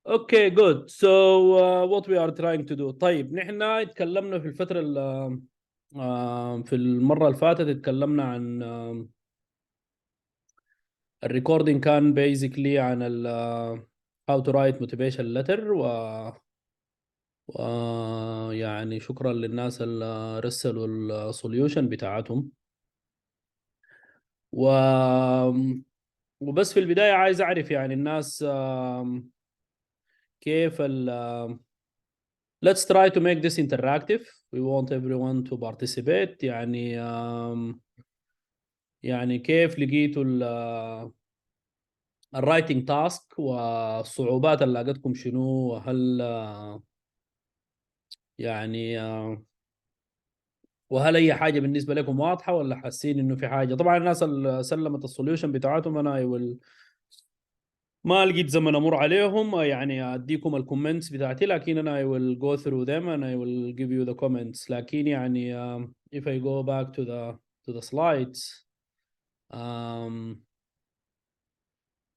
اوكي جود سو وات وي ار تراينج تو دو. طيب نحن اتكلمنا في الفترة في المرة اللي فاتت اتكلمنا عن الريكوردينج كان بيزيكلي عن ال how to write motivation letter و يعني شكرا للناس اللي رسلوا السوليوشن بتاعتهم و وبس في البداية عايز أعرف يعني الناس كيف ال let's try to make this interactive. We want everyone to participate. يعني كيف لقيتوا الرايتنج تاسك والصعوبات اللي لقيتكم شنو؟ هل يعني وهل اي حاجه بالنسبه لكم واضحه ولا حاسين انه في حاجه؟ طبعا الناس اللي سلمت السوليوشن بتاعتهم انا ما لقيت زمن امر عليهم يعني اديكم الكومنتس بتاعتي، لكن انا I will go through them and I will give you the comments. لكن يعني if I go back to the slides um,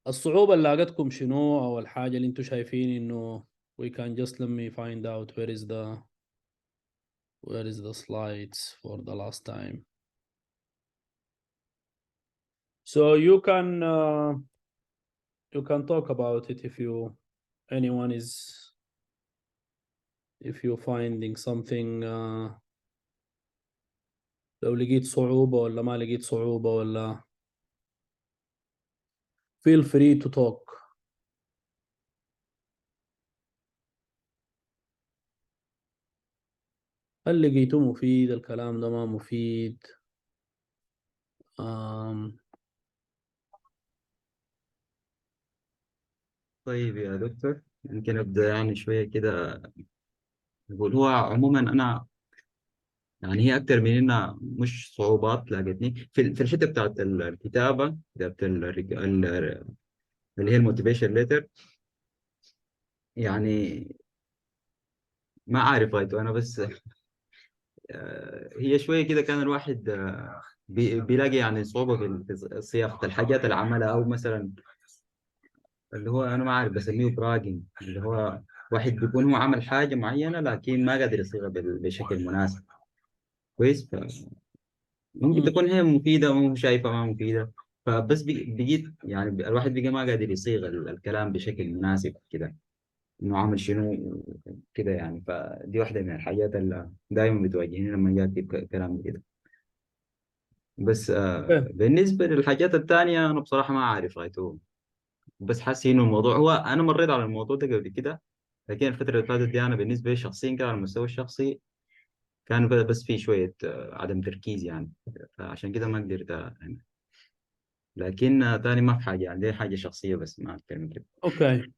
الصعوبة اللي لقيتكم شنو او الحاجة اللي انتم شايفين انه we can just let me find out where is the slides for the last time. So you can talk about it anyone is if you finding something لو لقيت صعوبة ولا ما لقيت صعوبة ولا feel free to talk. هل لقيته مفيد؟ الكلام ده ما مفيد؟ آم طيب يا دكتور، يمكن أبدأ يعني شوية كده. نقول هو عموما أنا يعني هي أكتر من إنها مش صعوبات لاقتني في الحتة بتاعت الكتابة، كتابة اللي هي الموتيفيشن ليتر. يعني ما عارف رايته أنا بس. هي شوية كده كان الواحد بيلاقي يعني صعوبة في صياغة الحاجات اللي عملها، أو مثلا اللي هو أنا ما عارف بسميه براجنج، اللي هو واحد بيكون هو عمل حاجة معينة لكن ما قادر يصيغها بشكل مناسب كويس. ممكن مم. تكون هي مفيدة ومو شايفة ما مفيدة. فبس بقيت يعني الواحد بقى ما قادر يصيغ الكلام بشكل مناسب كده، إنه عامل شنو كده يعني. فدي واحدة من الحاجات اللي دائما بتواجهني لما جاء أكتب كلام كده. بس اوكي بالنسبة للحاجات التانية أنا بصراحة ما عارف رايته. بس حاسس إنه الموضوع هو أنا مريت على الموضوع ده قبل كده، لكن الفترة اللي فاتت دي أنا بالنسبة لي شخصيا كده على المستوى الشخصي كان بس في شوية عدم تركيز يعني. فعشان كده ما قدرت يعني. لكن تاني ما في حاجة يعني، دي حاجة شخصية بس ما أكتر من كده. اوكي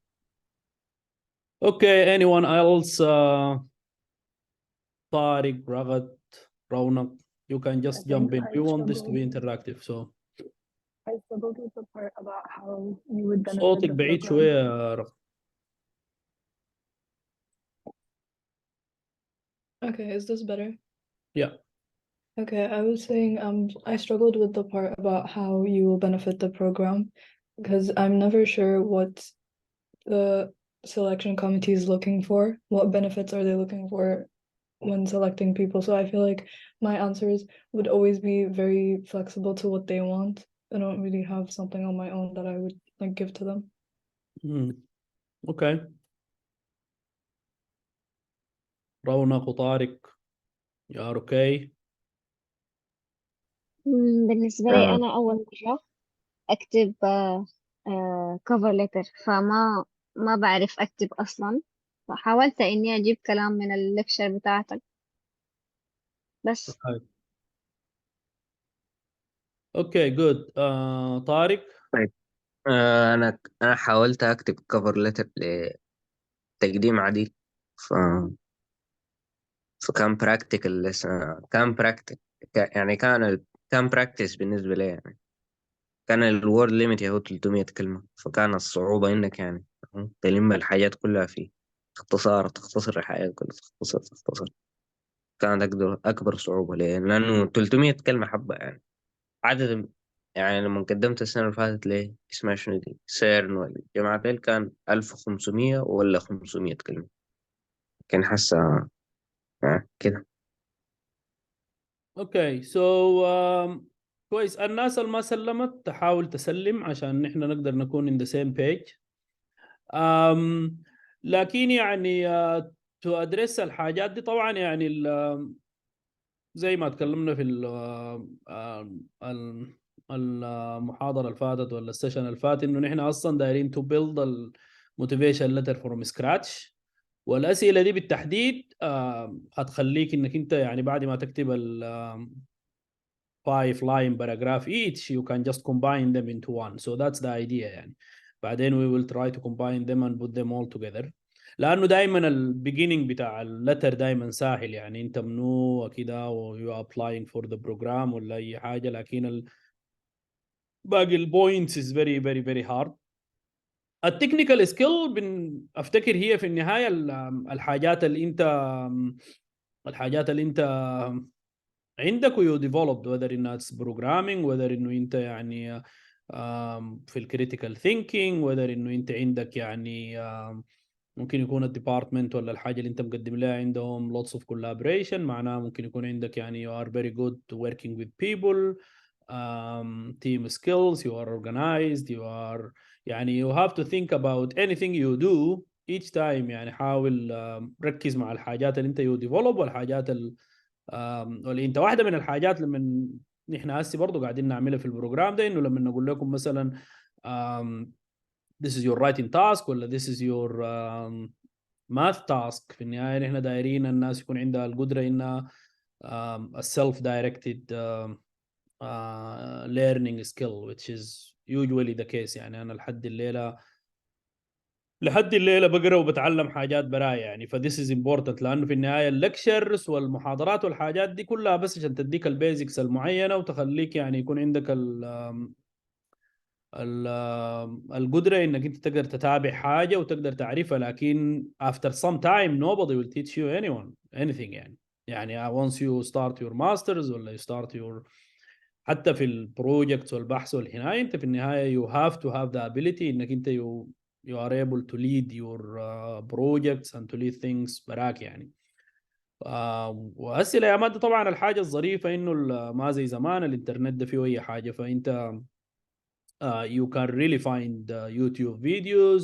اوكي anyone else طارق رغد رونق you can I just think jump in. I We want this to struggled. be interactive so I struggled with the part about how you would benefit صوتك the بعيد program. شوية يا رغد. Okay, is this better? Yeah. Okay, I was saying I struggled with the part about how you will benefit the program because I'm never sure what the selection committee is looking for. What benefits are they looking for when selecting people? So I feel like my answers would always be very flexible to what they want. I don't really have something on my own that I would like give to them. اوكي رونق وطارق you are okay. بالنسبة لي أنا أول مرة أكتب cover letter، فما بعرف أكتب أصلا. فحاولت إني أجيب كلام من الليكشر بتاعتك بس. اوكي جود طارق. طيب، أنا حاولت أكتب كفر لتر لتقديم عديل. ف... فكان براكتيكال لسه كان براكتيك يعني كان براكتس بالنسبة لي يعني. كان الوورد ليميت هو 300 كلمة، فكان الصعوبة إنك يعني تلم الحاجات كلها فيه تختصر الحاجات كلها تختصر. كانت أكبر صعوبة ليه، لأنه 300 كلمة حبة يعني. عدد يعني لما قدمت السنة اللي فاتت ليه اسمها شنو دي سيرن والجامعة ديل كان 1500 ولا 500 كلمة. كان حاسة كده. اوكي سو كويس. الناس اللي ما سلمت تحاول تسلم عشان نحن نقدر نكون in the same page. لكن يعني to address الحاجات دي طبعا يعني زي ما تكلمنا في المحاضرة اللي فاتت ولا السيشن اللي فات، انه نحن اصلا دايرين to build الموتيفيشن letter from scratch. والاسئله دي بالتحديد هتخليك انك انت يعني بعد ما تكتب ال 5 line paragraph each you can just combine them into one. So that's the idea يعني. بعدين we will try to combine them and put them all together. لانه دائما البيجيننج بتاع اللتر دائما سهل، يعني انت منو كده و you are applying for the program ولا اي حاجه، لكن باقي البوينتس is very very very hard. التكنيكال سكيل افتكر هي في النهايه الحاجات اللي انت عندك ويو ديفلوبد، whether انها بروجرامينج، whether انه انت يعني في الكريتيكال ثينكينج، whether انه انت عندك يعني ممكن يكون الديبارتمنت ولا الحاجه اللي انت مقدم لها عندهم lots of collaboration، معناها ممكن يكون عندك يعني you are very good working with people, team skills, you are organized, you are يعني you have to think about anything you do each time. يعني حاول ركز مع الحاجات اللي انت you develop والحاجات واللي انت واحده من الحاجات لما نحن هسه برضه قاعدين نعملها في البروجرام ده، انه لما نقول لكم مثلا this is your writing task ولا this is your math task، في النهايه نحن دايرين الناس يكون عندها القدره انها self directed learning skill which is usually the case. يعني انا لحد الليله بقرا وبتعلم حاجات براي يعني، فذيس از امبورتنت، لانه في النهايه اللكشرز والمحاضرات والحاجات دي كلها بس عشان تديك البيزكس المعينه وتخليك يعني يكون عندك ال القدره انك انت تقدر تتابع حاجه وتقدر تعرفها، لكن after some time nobody will teach you anything يعني once you start your masters ولا you start your حتى في البروجكتس والبحث والهناية، انت في النهاية you have to have the ability انك انت you are able to lead your projects and to lead things براك يعني. وهسه الايامات دي طبعا الحاجة الظريفة انه ما زي زمان الانترنت ده فيه اي حاجة، فانت you can really find YouTube videos,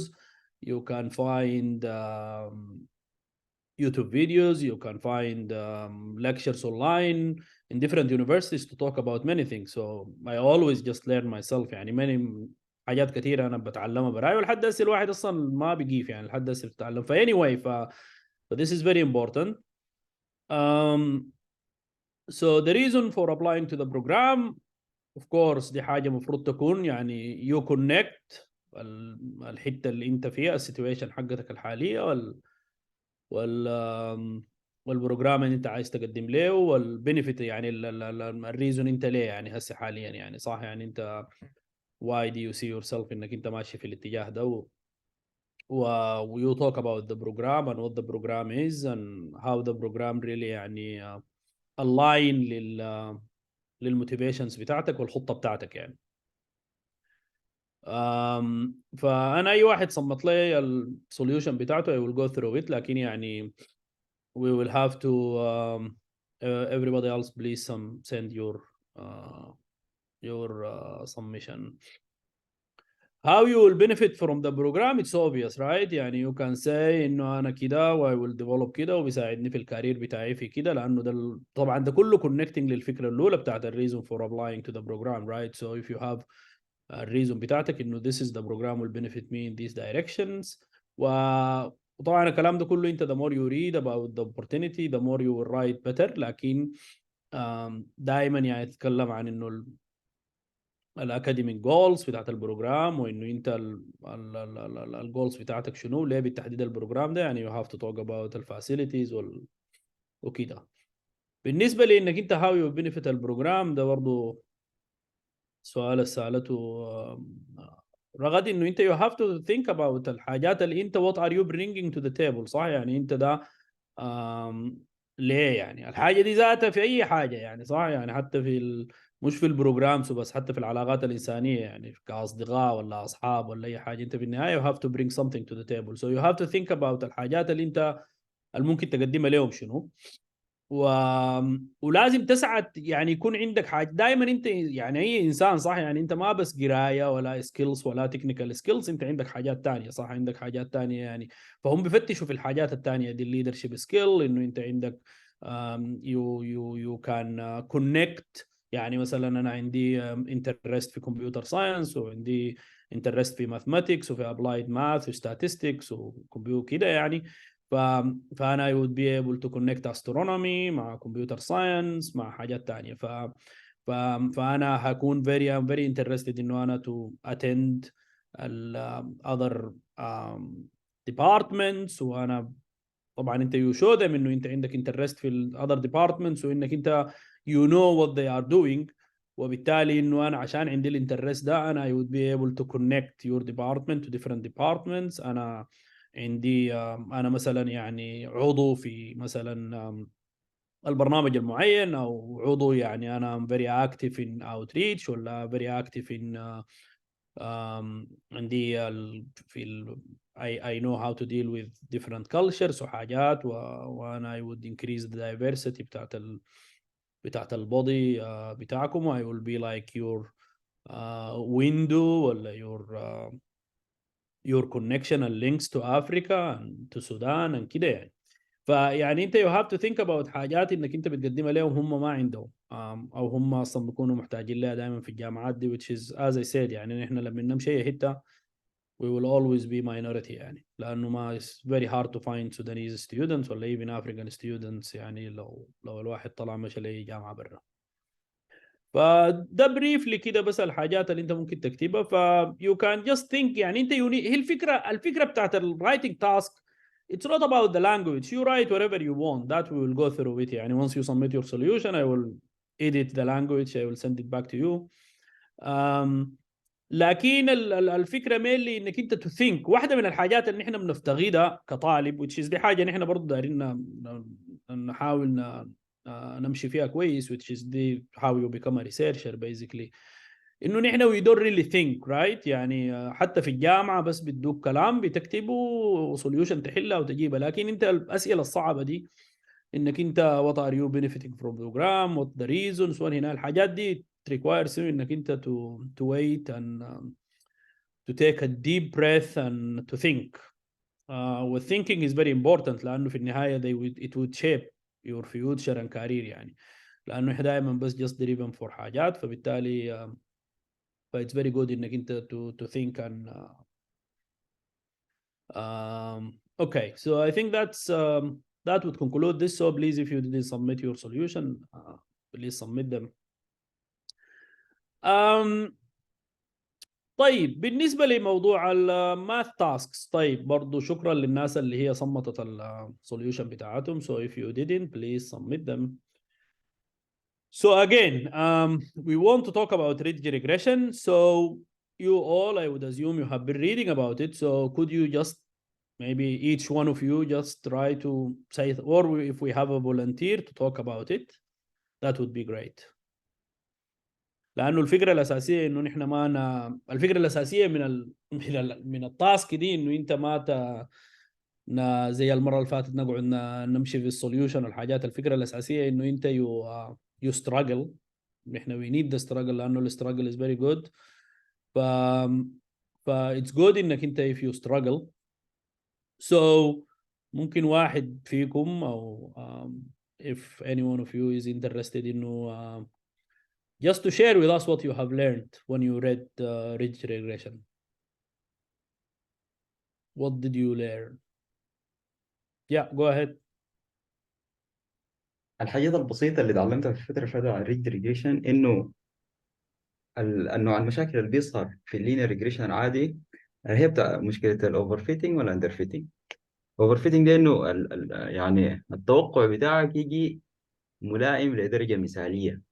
you can find YouTube videos, you can find lectures online in different universities to talk about many things. So I always just learn myself يعني many حاجات كثيرة أنا بتعلمها براي، ولحد هسه الواحد أصلا ما بيقيف يعني لحد هسه بتتعلم. ف anyway so this is very important. So the reason for applying to the program of course دي حاجة مفروض تكون يعني you connect الحتة اللي أنت فيها السيتويشن حقتك الحالية وال والبروجرام اللي انت عايز تقدم له والبنفيت يعني الريزون انت ليه يعني هسه حاليا يعني صح، يعني انت why do you see yourself انك انت ماشي في الاتجاه ده you talk about the program and what the program is and how the program really يعني align للموتيفيشنز بتاعتك والخطة بتاعتك يعني. فانا اي واحد صمت لي السوليوشن بتاعته I will go through it، لكن يعني we will have to everybody else please send your submission. How you will benefit from the program it's obvious right، يعني you can say انه انا كده و I will develop كده وبيساعدني في الكارير بتاعي في كده، لانه ده طبعا ده كله connecting للفكره الاولى بتاعت الريزون for applying to the program right. So if you have الريزون بتاعتك انه this is the program will benefit me in these directions وطبعا الكلام ده كله انت the more you read about the opportunity the more you will write better. لكن دائما يعني تتكلم عن انه الاكاديميك جولز بتاعت البروجرام، وانه انت الجولز بتاعتك شنو ليه بالتحديد البروجرام ده، يعني you have to talk about الفاسيلتيز وكده. بالنسبه لانك انت how you benefit البروجرام ده برضه سؤال اللي سالته رغد انه انت you have to think about الحاجات اللي انت what are you bringing to the table صح، يعني انت ده ليه يعني الحاجه دي ذاتها في اي حاجه يعني صح، يعني حتى في مش في البروجرامز وبس، حتى في العلاقات الإنسانية، يعني كأصدقاء ولا أصحاب ولا أي حاجة. أنت في النهاية you have to bring something to the table, so you have to think about الحاجات اللي أنت ممكن تقدمها لهم شنو. و... ولازم تسعى يعني يكون عندك حاجة دائما. انت يعني اي انسان صح، يعني انت ما بس قرايه ولا سكيلز ولا تكنيكال سكيلز، انت عندك حاجات تانية صح، عندك حاجات تانية يعني. فهم بيفتشوا في الحاجات التانية دي، الليدرشيب سكيل، انه انت عندك يو كان كونكت. يعني مثلا انا عندي انترست في كمبيوتر ساينس، وعندي انترست في ماثماتكس وفي ابلايد ماث وستاتستكس وكمبيوتر كده يعني. ف... فانا I would be able to connect astronomy مع computer science مع حاجات تانية. فانا هكون I'm very interested انه انا to attend other departments. وانا طبعا انت you show them انه انت عندك interest في ال other departments، وانك انت you know what they are doing. وبالتالي انه انا عشان عندي الانترست ده، انا I would be able to connect your department to different departments. انا عندي انا مثلا يعني عضو في مثلا البرنامج المعين، او عضو يعني انا very active in outreach، ولا very active in عندي في I know how to deal with different cultures وحاجات. وانا I would increase the diversity بتاعت البودي بتاعكم. I will be like your window ولا your connection and links to Africa and to Sudan and كده يعني. فيعني انت you have to think about حاجات انك انت بتقدمها لهم هم ما عندهم، او هم اصلا بيكونوا محتاجين لها دائما في الجامعات دي. which is as I said يعني نحن لما نمشي اي حته we will always be minority يعني. لانه ما it's very hard to find Sudanese students ولا even African students يعني لو الواحد طلع مشى لاي جامعه برا. فده بريفلي كده بس الحاجات اللي انت ممكن تكتبها. ف you can just think يعني انت هي الفكره بتاعت الرايتنج تاسك. It's not about the language. You write whatever you want. That we will go through it. يعني once you submit your solution, I will edit the language. I will send it back to you. لكن الفكره مينلي انك انت to think. واحده من الحاجات اللي احنا بنفتقدها كطالب which is دي حاجه نحن برضه دايرين نحاول نمشي فيها كويس which is دي how you become a researcher basically. انه نحن we don't really think right يعني. حتى في الجامعه بس بيدوك كلام بتكتبه solution تحلها وتجيبها. لكن انت الاسئله الصعبه دي انك انت what are you benefiting from program, what the reasons، هنا الحاجات دي requires انك انت to wait and to take a deep breath and to think. والthinking is very important لانه في النهايه it would shape your future and career يعني. لانه احنا دائما بس just driven for حاجات. فبالتالي it's very good انك انت to think and okay, so I think that would conclude this. So please, if you didn't submit your solution, please submit them. طيب بالنسبة لموضوع الماث تاسكس، طيب برضو شكرا للناس اللي هي صمتت السوليوشن بتاعتهم. So if you didn't, please submit them. So again, we want to talk about ridge regression. So you all, I would assume you have been reading about it. So could you just maybe each one of you just try to say, or if we have a volunteer to talk about it, that would be great. لانه الفكره الاساسيه انه نحن ما الفكره الاساسيه من التاسك دي انه انت ما زي المره اللي فاتت نقعد نمشي في السوليوشن والحاجات. الفكره الاساسيه انه انت يو ستراجل. نحن وي نيد ذا ستراجل لانه الستراجل از فيري جود. ف اتس جود انك انت if you struggle. So ممكن واحد فيكم او if any one of you is interested انه just to share with us what you have learned when you read ridge regression. What did you learn? Yeah, go ahead. الحاجات البسيطة اللي اتعلمتها في الفترة اللي فاتت عن الريج ريجريشن إنه النوع المشاكل اللي بيظهر في اللينير ريجريشن العادي هي بتاع مشكلة الأوفر فيتنج والأندر فيتنج. أوفر فيتنج ده إنه يعني التوقع بتاعك يجي ملائم لدرجة مثالية،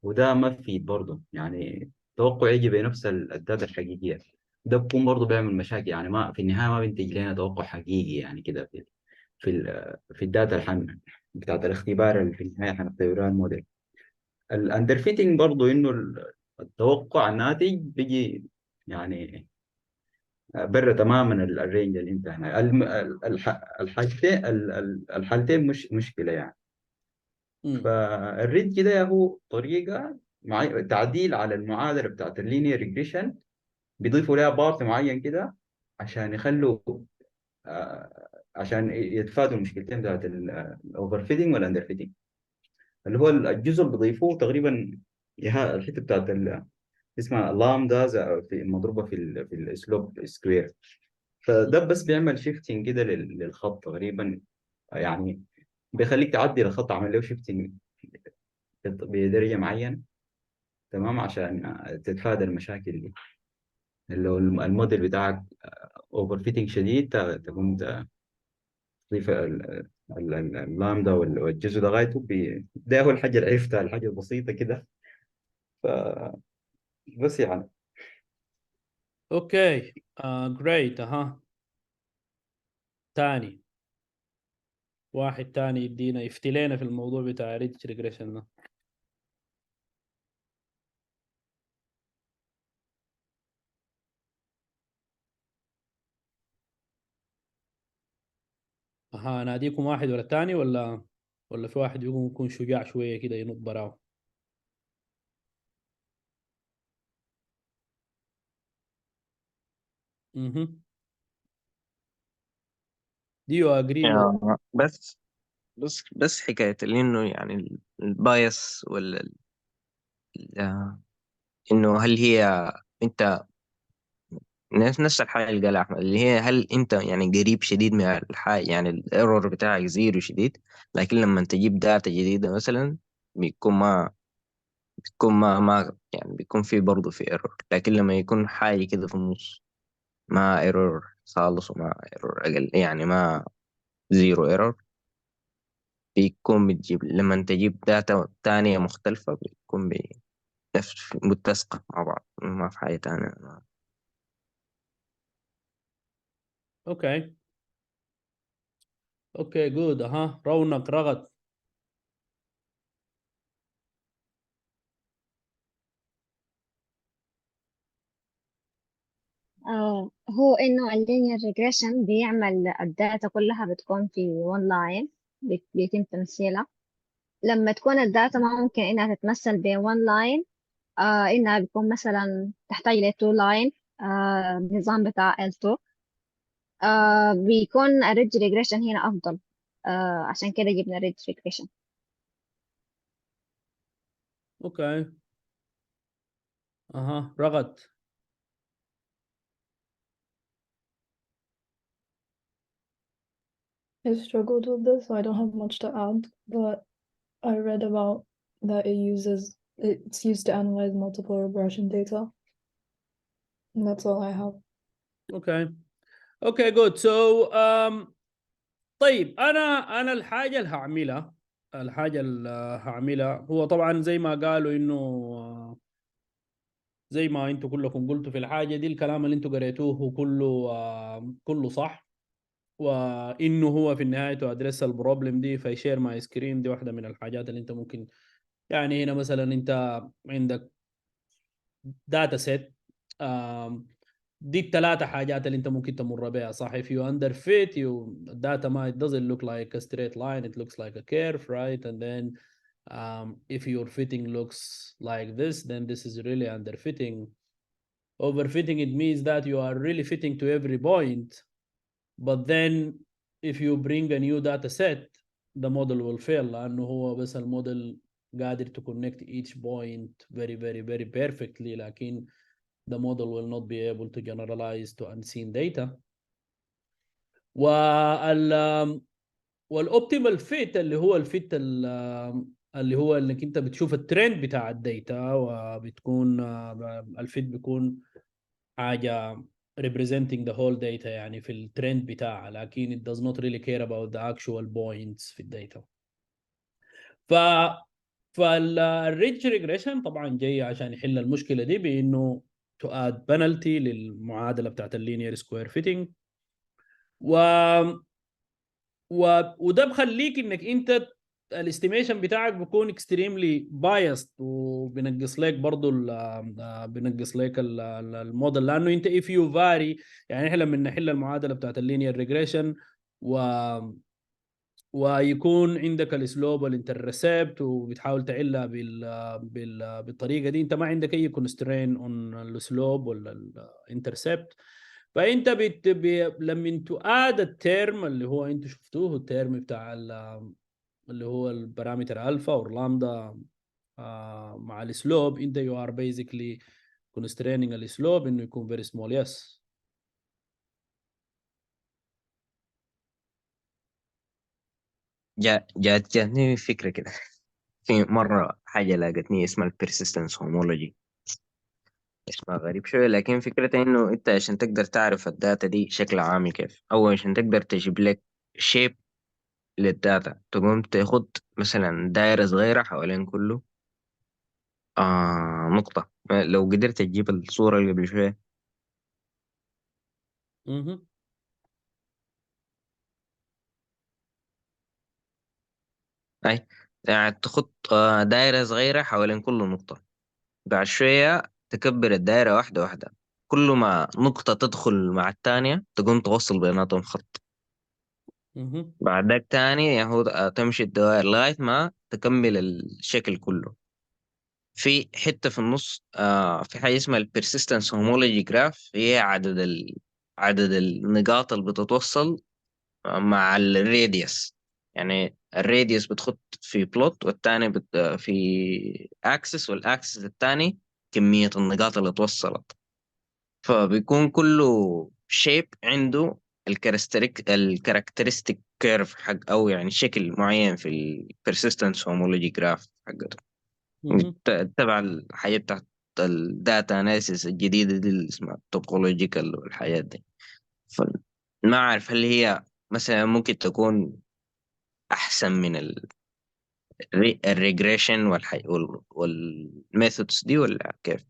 وده ما بيفيد برضه. يعني توقع يجي بنفس الداتا الحقيقية، ده بكون برضه بيعمل مشاكل. يعني ما في النهاية ما بينتج لنا توقع حقيقي يعني كده في الداتا بتاعت الاختبار اللي في النهاية حنختبرها الموديل. الاندر فيتنج برضه انه التوقع الناتج بيجي يعني برا تماما الرينج اللي انت هنا الحاجتين الحالتين مش مشكله يعني. فالريد كده هو طريقه مع تعديل على المعادله بتاعت اللينير ريجريشن، بيضيفوا لها بارت معين كده عشان يخلوا عشان يتفادوا المشكلتين بتاعت الاوفر فيدنج والاندر فيدنج، اللي هو الجزء اللي بيضيفوه تقريبا الحته بتاعت اسمها لامدا في مضروبه في الاسلوب سكوير. فده بس بيعمل شيفتنج كده للخط تقريبا، يعني بيخليك تعدي الخط، عمل له شيفتنج بدرجه معينه، تمام، عشان تتفادى المشاكل دي. اللي هو الموديل بتاعك اوفر فيتنج شديد، تقوم تضيف اللامدا والجزء ده غايته ده هو الحاجه اللي عرفتها، الحاجه البسيطه كده. بس يعني اوكي جريت. تاني واحد تاني يدينا يفتلينا في الموضوع بتاع ريدج ريجريشن ده. ناديكم واحد ولا التاني، ولا في واحد يكون شجاع شوية كده ينط براه؟ Do you agree with... بس حكاية اللي إنه يعني البايس ولا إنه هل هي أنت نفس الحاجة اللي قالها أحمد، اللي هي هل أنت يعني قريب شديد من الحاجة، يعني الايرور بتاعك زيرو شديد، لكن لما تجيب داتا جديدة مثلا بيكون ما يعني بيكون في برضه في ايرور، لكن لما يكون حاجة كده في النص، ما ايرور خالص وما ايرور أقل، يعني ما زيرو ايرور، بيكون بتجيب لما تجيب داتا تانية مختلفة بيكون نفس متسقة مع بعض، ما في حاجة تانية. اوكي اوكي جود. رونق رغد. هو إنه اللينير ريجريشن بيعمل الداتا كلها بتكون في one line، بيتم تمثيلها. لما تكون الداتا ما ممكن إنها تتمثل ب one line، إنها بيكون مثلا تحتاج ل two line، النظام بتاع L2، بيكون الريدج ريجريشن هنا أفضل. عشان كده جبنا ريدج ريجريشن. اوكي رغد. I struggled with this, so I don't have much to add, but I read about that it's used to analyze multiple regression data. And that's all I have. اوكي جود. طيب انا الحاجه اللي هعملها هو طبعا زي ما قالوا انه زي ما انتوا كلكم قلتوا في الحاجه دي، الكلام اللي انتوا قريتوه كله صح، وانه هو في النهايه تو ادريس البروبلم دي فيشير ماي سكرين. دي واحده من الحاجات اللي انت ممكن، يعني هنا مثلا انت عندك داتا سيت، دي الثلاثه حاجات اللي انت ممكن تمر بها صح. if you underfit you data ما it doesn't look like a straight line, it looks like a curve, right? And then if your fitting looks like this, then this is really underfitting. Overfitting, it means that you are really fitting to every point, but then if you bring a new data set the model will fail، لأنه هو بس الموديل قادر to connect each point very very very perfectly، لكن the model will not be able to generalize to unseen data. والاوبتيمال فيت اللي هو الفيت اللي هو انك انت بتشوف الترند بتاع الداتا، وبتكون الفيت بيكون حاجه representing the whole data يعني في الترند بتاعها، لكن it does not really care about the actual points في الداتا. ف فالريدج ريجريشن طبعا جاي عشان يحل المشكله دي بانه to add penalty للمعادله بتاعت اللينير سكوير فيتنج. وده بخليك انك انت الاستيميشن بتاعك بيكون اكستريملي بايست، وبنقص لك برضه بنقص لك الموديل، لانه انت if you vary، يعني احنا لما نحل المعادله بتاعت اللينير ريجريشن ويكون عندك الاسلوب والانترسبت وبتحاول تعلها بالطريقه دي، انت ما عندك اي كونسترين اون الاسلوب ولا الانترسبت. فانت لما تؤاد الترم اللي هو انتوا شفتوه، الترم بتاع اللي هو البارامتر الفا اور لامدا مع الاسلوب، انت يو ار بيزيكلي كونستريننج الاسلوب انه يكون فيري سمول. يس. جاتني فكرة كده. في مرة حاجة لاقتني اسمها البيرسيستنس هومولوجي. اسمها غريب شوية، لكن فكرتها إنه أنت عشان تقدر تعرف الداتا دي شكلها عامل كيف، أو عشان تقدر تجيب لك شيب للداتا، تقوم تاخد مثلا دايرة صغيرة حوالين كله نقطة. لو قدرت تجيب الصورة اللي قبل شوية. مهم. أي، يعني تخط دايرة صغيرة حوالين كل نقطة، بعد شوية تكبر الدايرة واحدة واحدة، كل ما نقطة تدخل مع التانية تقوم توصل بيناتهم خط. مهم. بعد ذاك تاني يهود تمشي الدوائر لغاية ما تكمل الشكل كله. في حتة في النص في حاجة اسمها البيرسيستنس هومولوجي جراف، هي عدد النقاط اللي بتتوصل مع الراديوس. يعني الراديوس بتخط في بلوت، والتاني في اكسس، والاكسس التاني كمية النقاط اللي توصلت. فبيكون كله شيب عنده الكاركترستيك كيرف حق، او يعني شكل معين في البيرسيستنس هومولوجي جراف حقته، مهم. تبع الحاجات بتاعت الداتا اناليسيس الجديدة دي اللي اسمها توبولوجيكال والحاجات دي. فما أعرف هل هي مثلا ممكن تكون أحسن من الريجريشن والميثودز دي، ولا كيف؟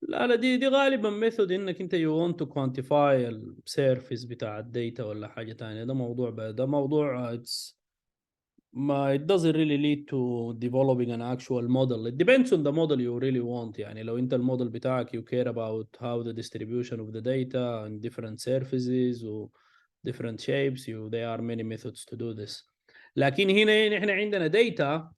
لا لا، دي غالبا ميثود انك انت يو ونت تو كوانتيفاي السيرفيس بتاع الداتا ولا حاجه تانية. ده موضوع ما it doesn't really lead to developing an actual model. It depends on the model you really want. يعني لو انت الموديل بتاعك you care about how the distribution of the data in different surfaces و different shapes, there are many methods to do this. لكن هنا نحن عندنا data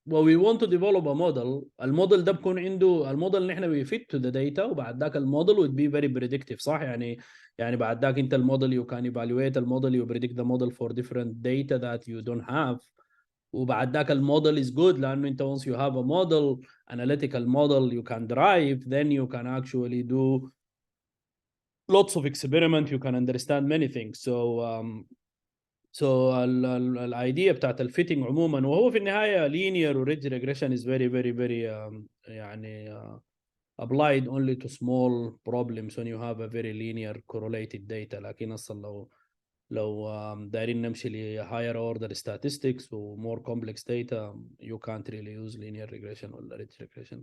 we want to develop a model. الموديل ده بكون عنده الموديل اللي احنا we fit to the data، وبعد ذاك الموديل would be very predictive، صح؟ يعني بعد ذاك انت الموديل you can evaluate الموديل you predict the model for different data that you don't have. وبعد ذاك الموديل is good لانه انت once you have a model, analytical model you can derive, then you can actually do lots of experiment, you can understand many things. So الايديا بتاعت الفيتنج عموما، وهو في النهايه linear وريدج regression is very very very يعني applied only to small problems when you have a very linear correlated data. لكن اصلا لو دايرين نمشي ل higher order statistics و more complex data, you can't really use linear regression ولا ridge regression,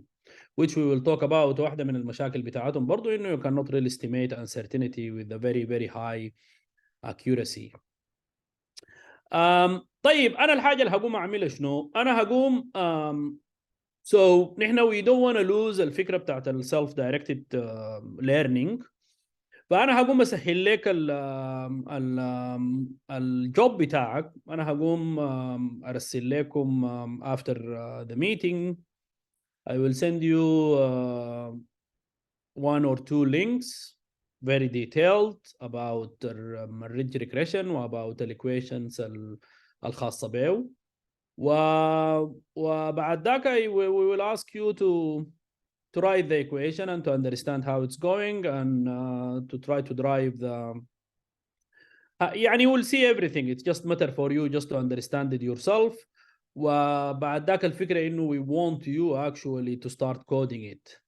which we will talk about. واحدة من المشاكل بتاعتهم برضو إنه you cannot really estimate uncertainty with a very very high accuracy. طيب أنا الحاجة اللي هقوم أعملها شنو؟ أنا هقوم so نحن we don't want to lose الفكرة بتاعت ال self directed learning. فانا هقوم اسهل لك الجوب بتاعك. انا هقوم ارسل لكم after the meeting I will send you one or two links very detailed about ridge regression و about the equations الخاصة به. وبعد ذاك we will ask you to write the equation and to understand how it's going and to try to drive the يعني we'll see everything. It's just matter for you just to understand it yourself. وبعد ذاك الفكرة إنه we want you actually to start coding it.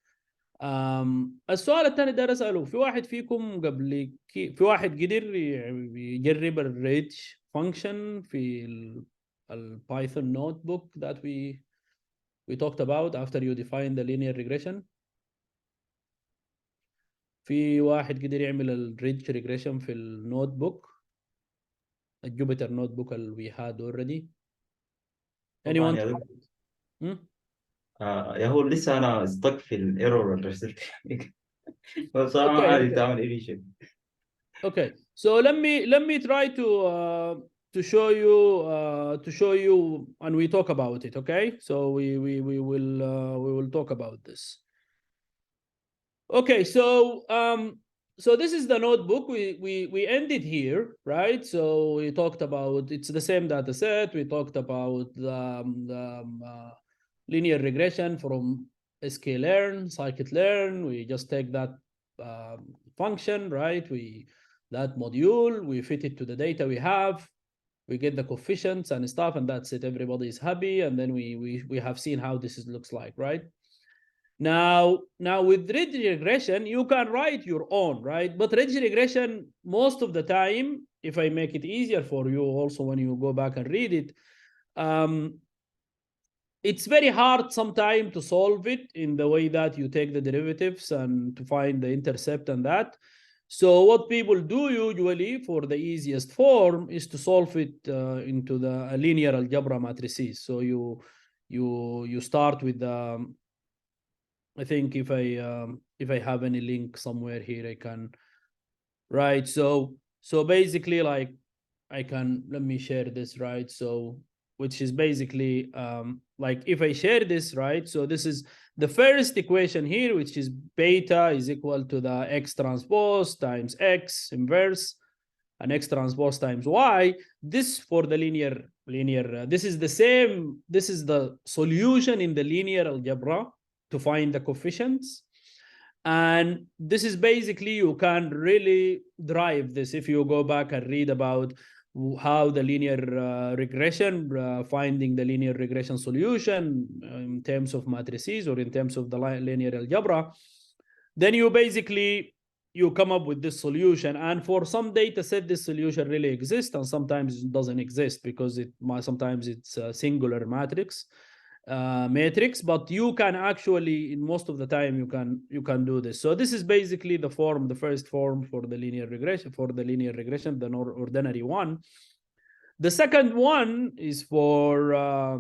السؤال الثاني ده أسأله، في واحد فيكم في واحد قدر يجرب الريدج function في البايثون notebook that we talked about after you define the linear regression؟ في واحد قدر يعمل الريدج regression في النوت بوك، الجوبيتر نوت بوك اللي we had already؟ طبعا anyone? يا دكتور. Hmm? يا هو لسه انا استك في الايرور اللي رسلت. بصراحه ما Okay, عارف okay. تعمل اي شيء. Okay, so let me try to show you and we talk about it. Okay, so we will talk about this. Okay, so this is the notebook. We ended here, right? So we talked about, it's the same data set. We talked about linear regression from sklearn, scikit-learn. We just take that function, right? That module, we fit it to the data we have, we get the coefficients and stuff, and that's it. Everybody is happy, and then we have seen how this looks like, right? Now with ridge regression, you can write your own, right? But ridge regression, most of the time, if I make it easier for you also when you go back and read it, it's very hard sometimes to solve it in the way that you take the derivatives and to find the intercept and that. So what people do usually for the easiest form is to solve it into the linear algebra matrices. So you start with the, I think if I have any link somewhere here, I can, right? So basically, like, I can, let me share this, right? So which is basically like if I share this, right? So this is the first equation here, which is beta is equal to the x transpose times x inverse and x transpose times y. This for the linear, this is the same, this is the solution in the linear algebra to find the coefficients. And this is basically, you can really drive this if you go back and read about how the linear regression, finding the linear regression solution in terms of matrices or in terms of the linear algebra, then you basically, you come up with this solution. And for some data set, this solution really exists, and sometimes it doesn't exist because sometimes it's a singular matrix, but you can actually, in most of the time, you can do this. So this is basically the form, the first form for the linear regression, the ordinary one. The second one is for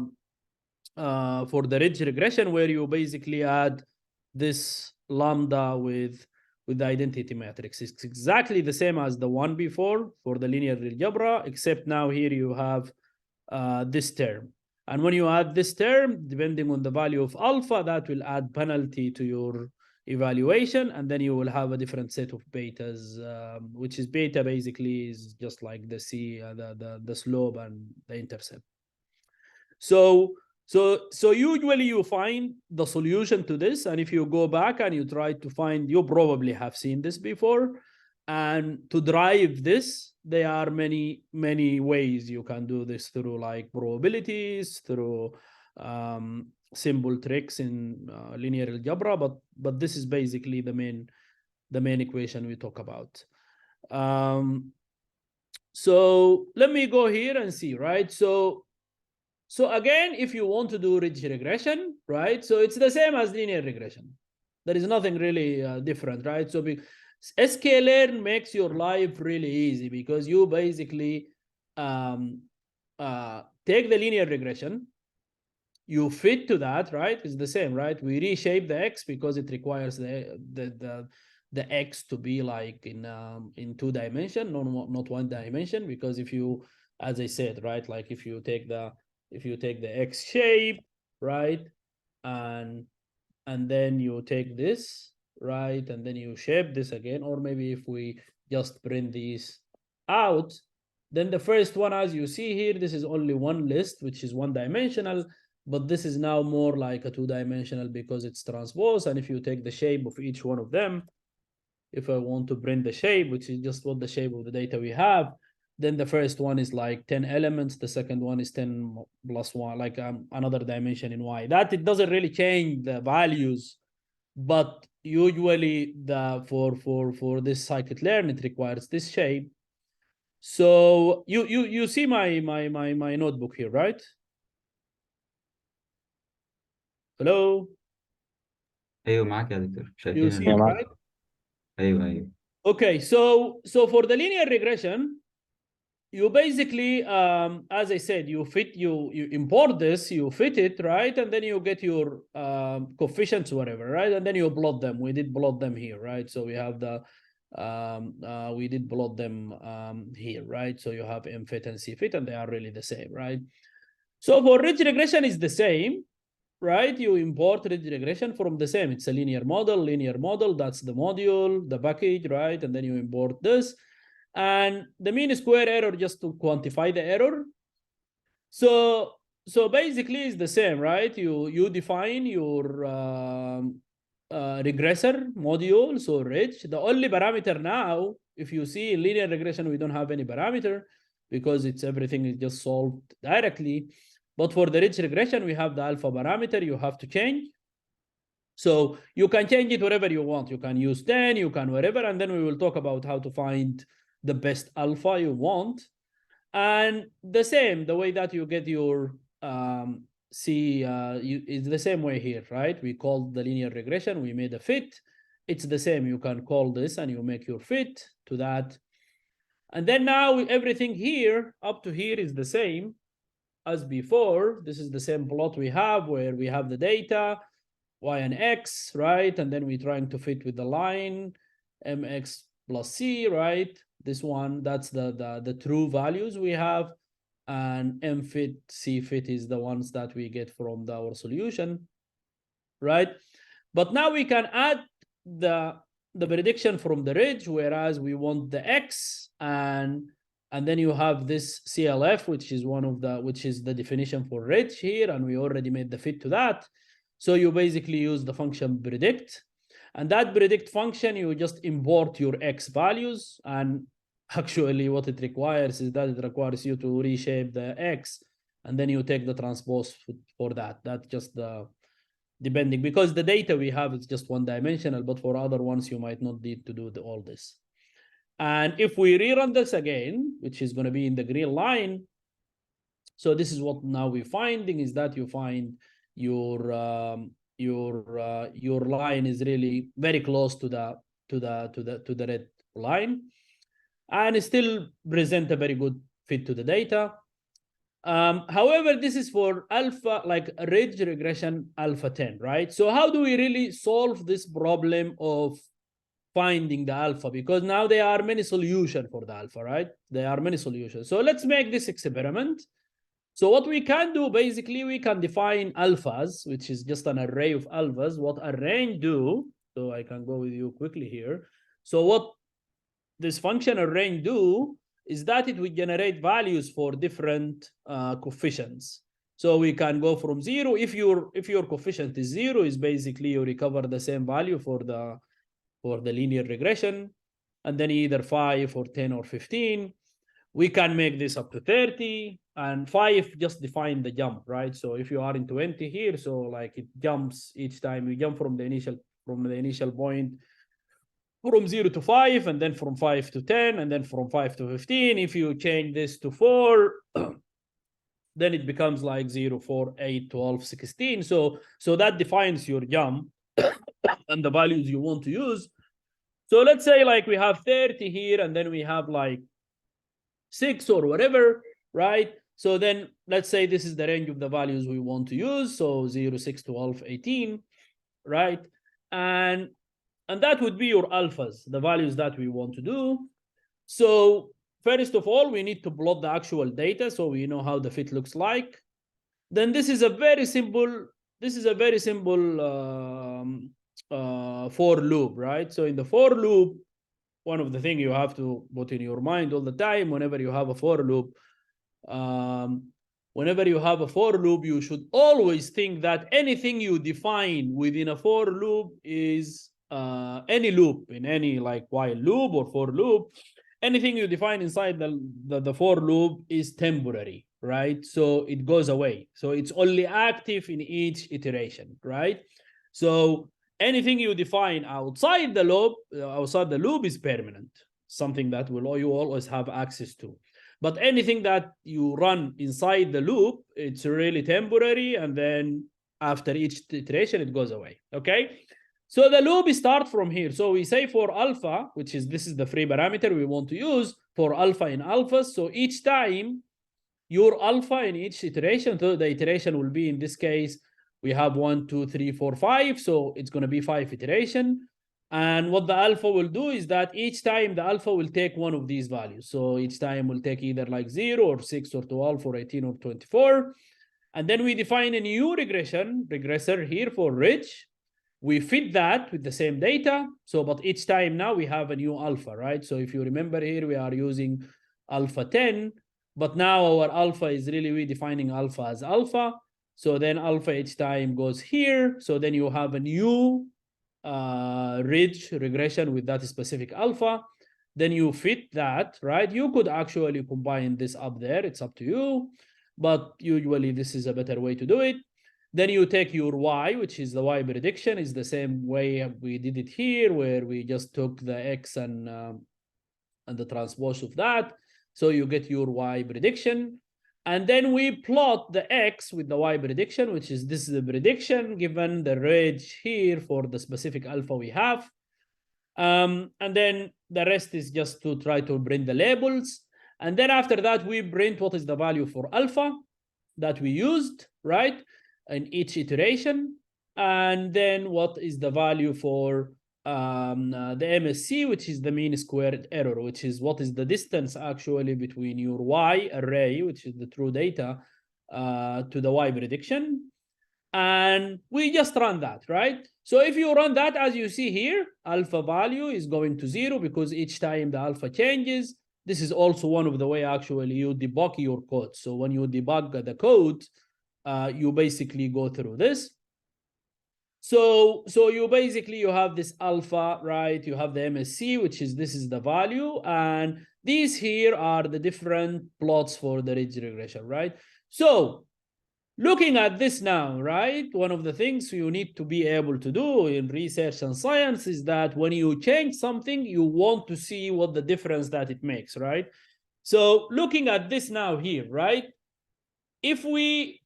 the ridge regression, where you basically add this lambda with the identity matrix. It's exactly the same as the one before for the linear algebra, except now here you have this term. And when you add this term, depending on the value of alpha, that will add penalty to your evaluation, and then you will have a different set of betas, which is beta basically is just like the the slope and the intercept. So usually you find the solution to this, and if you go back and you try to find, you probably have seen this before. And to drive this, there are many ways you can do this, through like probabilities, through symbol tricks in linear algebra, but this is basically the main equation we talk about. So let me go here and see, right? So again, if you want to do ridge regression, right? So it's the same as linear regression. There is nothing really different, right? So sklearn makes your life really easy, because you basically take the linear regression, you fit to that, right? It's the same, right? We reshape the x because it requires the x to be like in 2 dimension, not 1 dimension. Because if you, as I said, right, like if you take the x shape, right, and then you take this, right, and then you shape this again, or maybe if we just print these out, then the first one, as you see here, this is only one list, which is 1 dimensional, but this is now more like a 2 dimensional because it's transpose. And if you take the shape of each one of them, if I want to print the shape, which is just what the shape of the data we have, then the first one is like 10 elements, the second one is 10 plus 1, like another dimension in y. That it doesn't really change the values, but usually for this scikit-learn, it requires this shape. So you see my notebook here, right? Hello? ايوه معاك يا دكتور، You شايفين see it, right? ايوه. Okay, so for the linear regression, you basically, as I said, you import this, you fit it, right? And then you get your coefficients, whatever, right? And then you plot them. We did plot them here, right? So we have the, we did plot them here, right? So you have M fit and C fit, and they are really the same, right? So for ridge regression is the same, right? You import ridge regression from the same. It's a linear model, that's the module, the package, right? And then you import this. And the mean square error, just to quantify the error. So basically it's the same, right? You define your regressor module, so ridge. The only parameter now, if you see in linear regression, we don't have any parameter because everything is just solved directly. But for the ridge regression, we have the alpha parameter you have to change. So you can change it wherever you want. You can use 10, you can whatever, and then we will talk about how to find the best alpha you want. And the same, the way that you get your it's the same way here, right? We called the linear regression, we made a fit. It's the same. You can call this and you make your fit to that. And then now everything here up to here is the same as before. This is the same plot we have where we have the data, y and x, right? And then we're trying to fit with the line, mx plus c, right? This one, that's the true values we have. And m fit, c fit is the ones that we get from our solution, right? But now we can add the prediction from the ridge, whereas we want the x, and then you have this CLF, which is the definition for ridge here, and we already made the fit to that. So you basically use the function predict, and that predict function, you just import your x values, and actually what it requires is that it requires you to reshape the x, and then you take the transpose for that. That's just the depending, because the data we have is just one dimensional, but for other ones you might not need to do all this. And if we rerun this again, which is going to be in the green line, so this is what now we're finding, is that you find your line is really very close to the red line, and it still present a very good fit to the data. However, this is for alpha, like ridge regression alpha 10, right? So how do we really solve this problem of finding the alpha? Because now there are many solutions for the alpha, right? There are many solutions. So let's make this experiment. So what we can do, basically, we can define alphas, which is just an array of alphas. What a range do, so I can go with you quickly here. So what this function arrange do is that it will generate values for different coefficients. So we can go from 0. If your coefficient is 0, is basically you recover the same value for the linear regression, and then either 5 or 10 or 15. We can make this up to 30, and 5 just define the jump, right? So if you are in 20 here, so like it jumps each time you jump from the initial point from 0 to 5, and then from 5 to 10, and then from 5 to 15. If you change this to 4, then it becomes like 0, 4, 8, 12, 16. So that defines your jump and the values you want to use. So let's say like we have 30 here, and then we have like 6 or whatever, right? So then let's say this is the range of the values we want to use. So 0, 6, 12, 18, right? And that would be your alphas, the values that we want to do. So first of all, we need to plot the actual data so we know how the fit looks like. Then this is a very simple for loop, right? So in the for loop, one of the things you have to put in your mind all the time, whenever you have a for loop, you should always think that anything you define within a for loop is any loop, in any like while loop or for loop, anything you define inside the for loop is temporary, right? So it goes away. So it's only active in each iteration, right? So anything you define outside the loop is permanent, something that you always have access to. But anything that you run inside the loop, it's really temporary, and then after each iteration, it goes away, okay? So the loop starts from here. So we say for alpha, which is this is the free parameter we want to use for alpha in alphas. So each time your alpha in each iteration, so the iteration will be in this case, we have 1, 2, 3, 4, 5. So it's going to be 5 iteration. And what the alpha will do is that each time the alpha will take one of these values. So each time will take either like 0 or 6 or 12 or 18 or 24. And then we define a new regressor here for ridge. We fit that with the same data. So, but each time now we have a new alpha, right? So if you remember here, we are using alpha 10, but now our alpha is really redefining alpha as alpha. So then alpha each time goes here. So then you have a new ridge regression with that specific alpha. Then you fit that, right? You could actually combine this up there. It's up to you. But usually this is a better way to do it. Then you take your y, which is the y prediction, is the same way we did it here, where we just took the x and the transpose of that. So you get your y prediction. And then we plot the x with the y prediction, which is this is the prediction given the range here for the specific alpha we have. And then the rest is just to try to print the labels. And then after that, we print what is the value for alpha that we used, right, in each iteration. And then what is the value for the MSC, which is the mean squared error, which is what is the distance actually between your y array, which is the true data, to the y prediction. And we just run that, right? So if you run that, as you see here, alpha value is going to 0 because each time the alpha changes. This is also one of the way actually you debug your code. So when you debug the code, you basically go through this. So you basically, you have this alpha, right? You have the MSC, which is, this is the value. And these here are the different plots for the ridge regression, right? So looking at this now, right? One of the things you need to be able to do in research and science is that when you change something, you want to see what the difference that it makes, right? So looking at this now here, right? If we,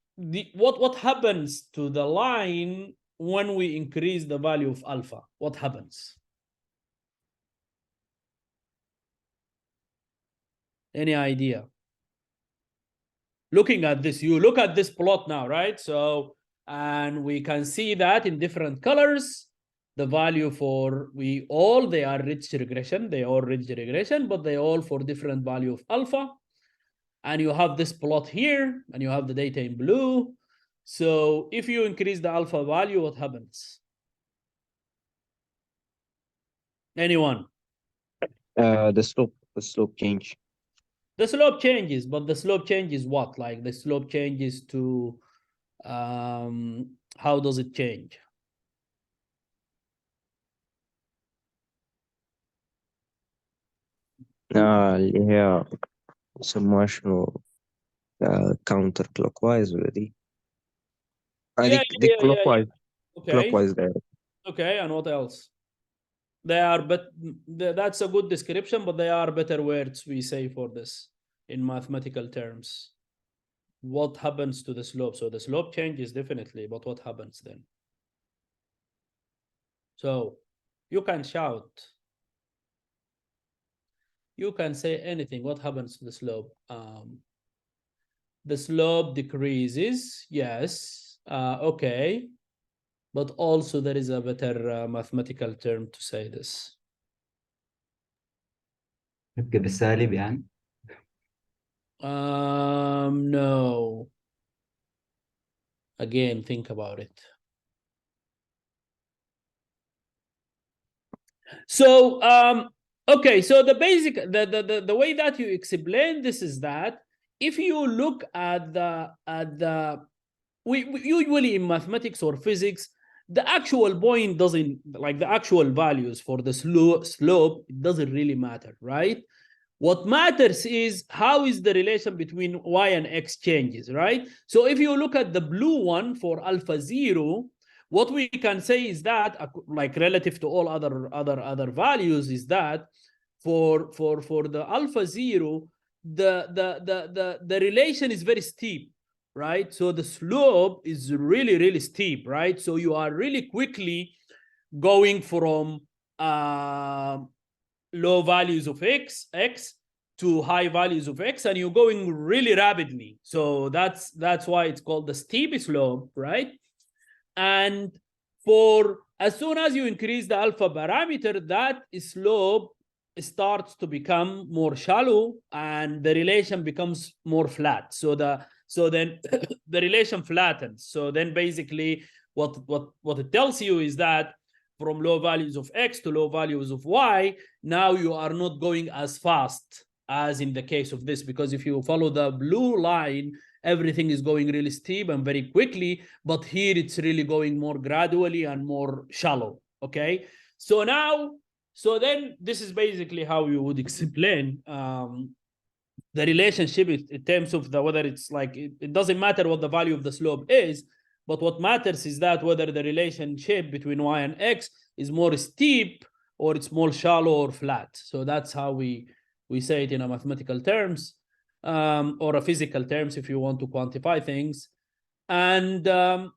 what happens to the line when we increase the value of alpha? What happens? Any idea? Looking at this, you look at this plot now, right? So, and we can see that in different colors, the value for they are ridge regression, they all ridge regression, but they all for different value of alpha. And you have this plot here, and you have the data in blue. So if you increase the alpha value, what happens? Anyone? The slope change. The slope changes, but the slope changes what? Like the slope changes to, how does it change? اللي هي يسموها شنو counter clockwise ولا دي؟ دي clockwise. Okay. Clockwise direct. Okay, and what else? They are, but that's a good description, but they are better words we say for this in mathematical terms. What happens to the slope? So the slope changes definitely, but what happens then? So you can shout. You can say anything. What happens to the slope? The slope decreases, yes. Okay. But also there is a better mathematical term to say this. يبقى بالسالب يعني. No. Again, think about it. So, okay, so the basic, the way that you explain this is that if you look at we usually in mathematics or physics, the actual point doesn't, like the actual values for the slope, it doesn't really matter, right? What matters is how is the relation between y and x changes, right? So if you look at the blue one for alpha 0, what we can say is that, like relative to all other values, is that for the alpha 0, the relation is very steep, right? So the slope is really steep, right? So you are really quickly going from low values of x to high values of x, and you're going really rapidly. So that's why it's called the steep slope, right? And for as soon as you increase the alpha parameter, that slope starts to become more shallow and the relation becomes more flat. So then the relation flattens. So then basically what it tells you is that from low values of x to low values of y, now you are not going as fast as in the case of this, because if you follow the blue line, everything is going really steep and very quickly, but here it's really going more gradually and more shallow. Okay, so then this is basically how you would explain the relationship in terms of whether it's like it doesn't matter what the value of the slope is, but what matters is that whether the relationship between y and x is more steep or it's more shallow or flat. So that's how we say it in a mathematical terms, or a physical terms if you want to quantify things. And yeah,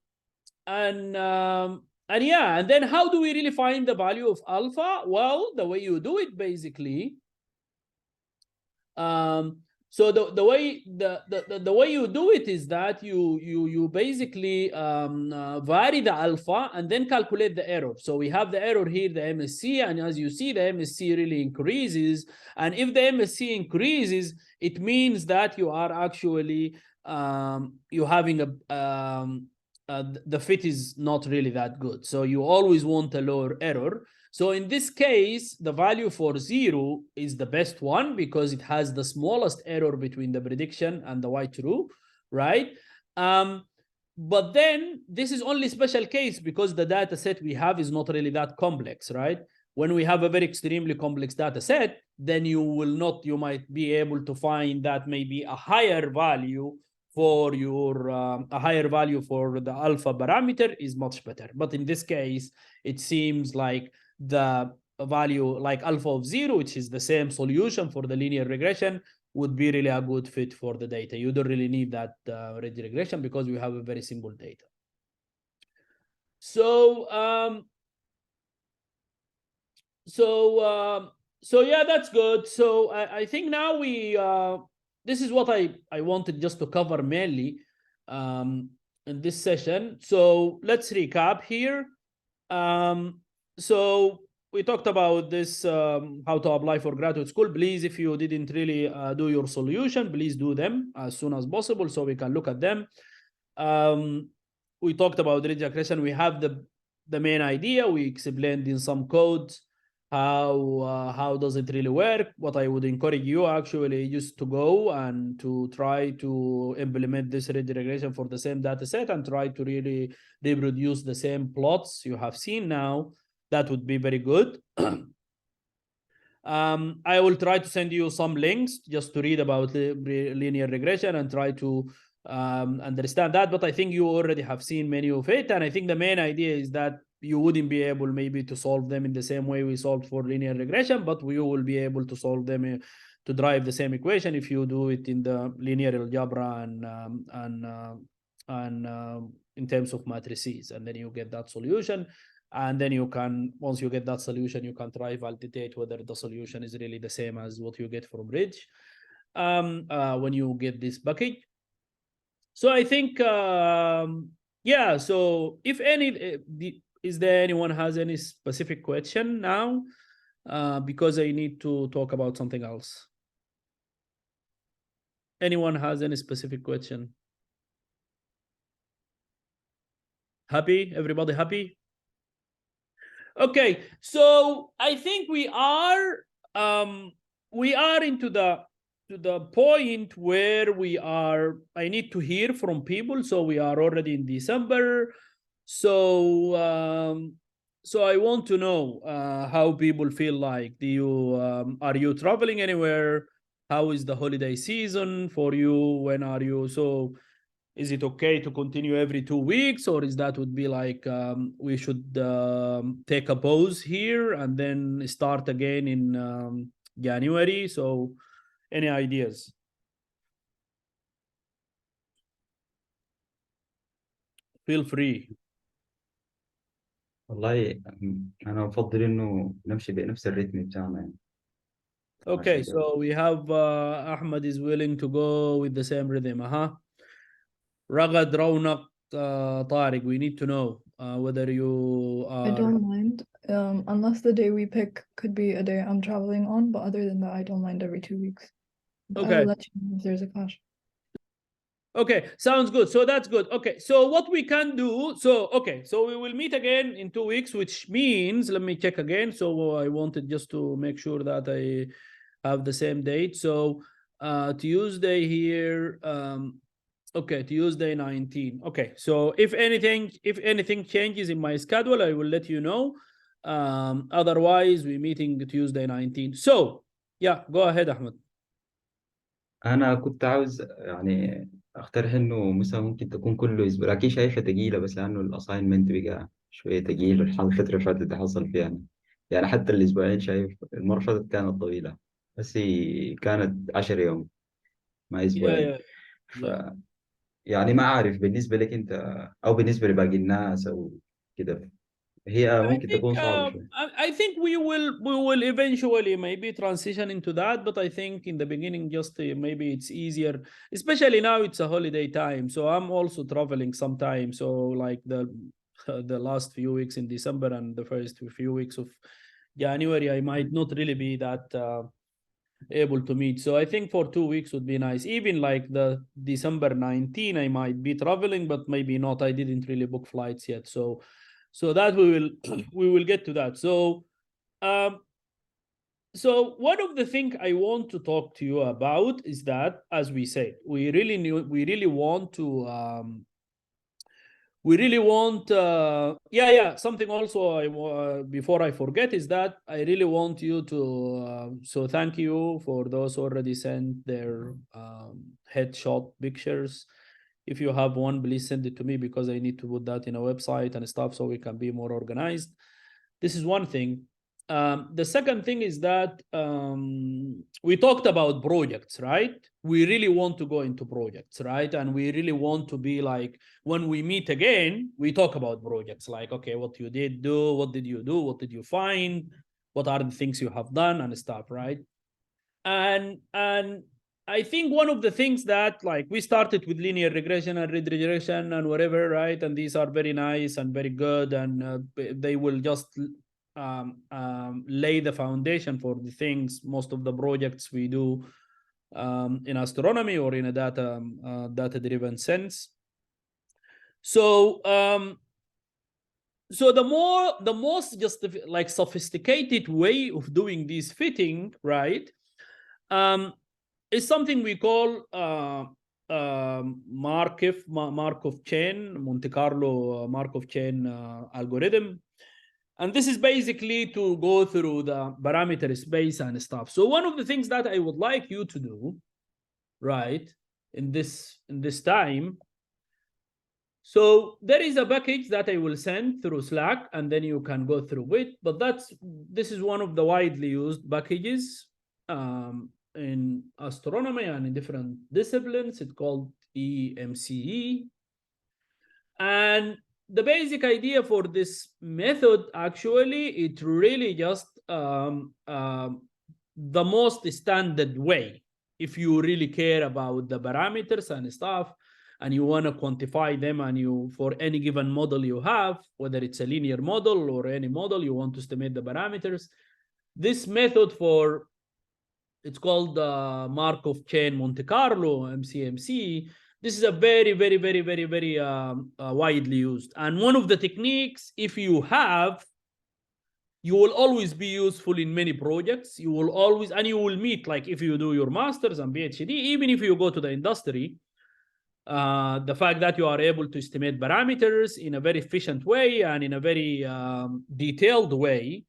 and then how do we really find the value of alpha? Well, the way you do it basically, so the way you do it is that you basically vary the alpha and then calculate the error. So we have the error here, the MSC, and as you see, the MSC really increases. And if the MSC increases, it means that you are actually you're having the fit is not really that good. So you always want a lower error. So in this case, the value for 0 is the best one because it has the smallest error between the prediction and the y true, right? But then this is only special case because the data set we have is not really that complex, right? When we have a very extremely complex data set, then you might be able to find that maybe a higher value for your a higher value for the alpha parameter is much better. But in this case, it seems like the value like alpha of 0, which is the same solution for the linear regression, would be really a good fit for the data. You don't really need that ridge regression because we have a very simple data. So yeah, that's good. So I think now we this is what I wanted just to cover mainly in this session. So let's recap here. So we talked about this, how to apply for graduate school. Please, if you didn't really do your solution, please do them as soon as possible so we can look at them. We talked about ridge regression. We have the main idea. We explained in some codes how does it really work. What I would encourage you actually just to go and to try to implement this ridge regression for the same data set and try to really reproduce the same plots you have seen now. That would be very good. I will try to send you some links just to read about linear regression and try to understand that, but I think you already have seen many of it, and I think the main idea is that you wouldn't be able maybe to solve them in the same way we solved for linear regression, but we will be able to solve them to drive the same equation if you do it in the linear algebra and in terms of matrices, and then you get that solution. And then you can, once you get that solution, you can try validate whether the solution is really the same as what you get from Ridge when you get this bucket. So I think, yeah, so if any, is there anyone has any specific question now? Because I need to talk about something else. Anyone has any specific question? Happy? Everybody happy? Okay, so I think we are into the point where we are. I need to hear from people. So we are already in December. So so I want to know how people feel like. Do you are you traveling anywhere? How is the holiday season for you? When are you? So is it okay to continue every 2 weeks, or is that would be like we should take a pause here and then start again in January? So any ideas? Feel free. والله انا بفضل انه نمشي بنفس الريتم بتاعنا يعني. Okay, عشان كده so we have Ahmed is willing to go with the same rhythm. Ragad, Raunak, Tariq, we need to know whether you I are. don't mind, unless the day we pick could be a day I'm traveling on, but other than that, I don't mind every 2 weeks. But I Okay. will let you know if there's a clash. Okay, sounds good. So that's good. Okay, so what we can do, so we will meet again in 2 weeks, which means, let me check again. So I wanted just to make sure that I have the same date. So Tuesday here, okay, Tuesday 19. Okay, so if anything changes in my schedule, I will let you know. Otherwise, we're meeting Tuesday 19. So yeah, go ahead, Ahmed. انا كنت عاوز يعني اقترح انه مثلا ممكن تكون كل اسبوع، لكن شايفها تقيله بس لانه الاساينمنت بقى شويه تقيل الفتره اللي فاتت دي حصل فيها يعني حتى الاسبوعين شايف المره اللي فاتت كانت طويله، بس هي كانت 10 يوم ما Yeah, اسبوعين. yeah, ف yeah. يعني ما عارف بالنسبه لك انت او بالنسبه لباقي الناس او كده، هي I ممكن think تكون صعبه شويه. I think we will eventually maybe transition into that, but I think in the beginning just maybe it's easier, especially now it's a holiday time. So I'm also traveling sometime. So like the last few weeks in December and the first few weeks of January, I might not really be that able to meet. So I think for 2 weeks would be nice. Even like the December 19, I might be traveling, but maybe not. I didn't really book flights yet. So that we will get to that. Um, so one of the things I want to talk to you about is that, as we said, we really want to something also before I forget is that I really want you to so thank you for those who already sent their headshot pictures. If you have one, please send it to me because I need to put that in a website and stuff so we can be more organized. This is one thing. The second thing is that we talked about projects, right? We really want to go into projects, right? And we really want to be like, when we meet again, we talk about projects like, okay, what you did do, what did you do, what did you find, what are the things you have done and stuff, right? And I think one of the things that like we started with linear regression and regression and whatever, right? And these are very nice and very good, and they will just lay the foundation for the things, most of the projects we do in astronomy or in a data-driven sense. So the most just like sophisticated way of doing this fitting, right, is something we call Markov chain, Monte Carlo Markov chain algorithm. And this is basically to go through the parameter space and stuff. So one of the things that I would like you to do, right, in this time, so there is a package that I will send through Slack, and then you can go through it. But this is one of the widely used packages in astronomy and in different disciplines. It's called EMCE. And the basic idea for this method, actually, it really just the most standard way. If you really care about the parameters and stuff, and you want to quantify them, and you, for any given model you have, whether it's a linear model or any model, you want to estimate the parameters, this method it's called Markov chain Monte Carlo, MCMC. This is a very, very, very, very, very widely used. And one of the techniques, if you have, you will always be useful in many projects. You will always, and you will meet, like if you do your master's and PhD, even if you go to the industry, the fact that you are able to estimate parameters in a very efficient way and in a very detailed way,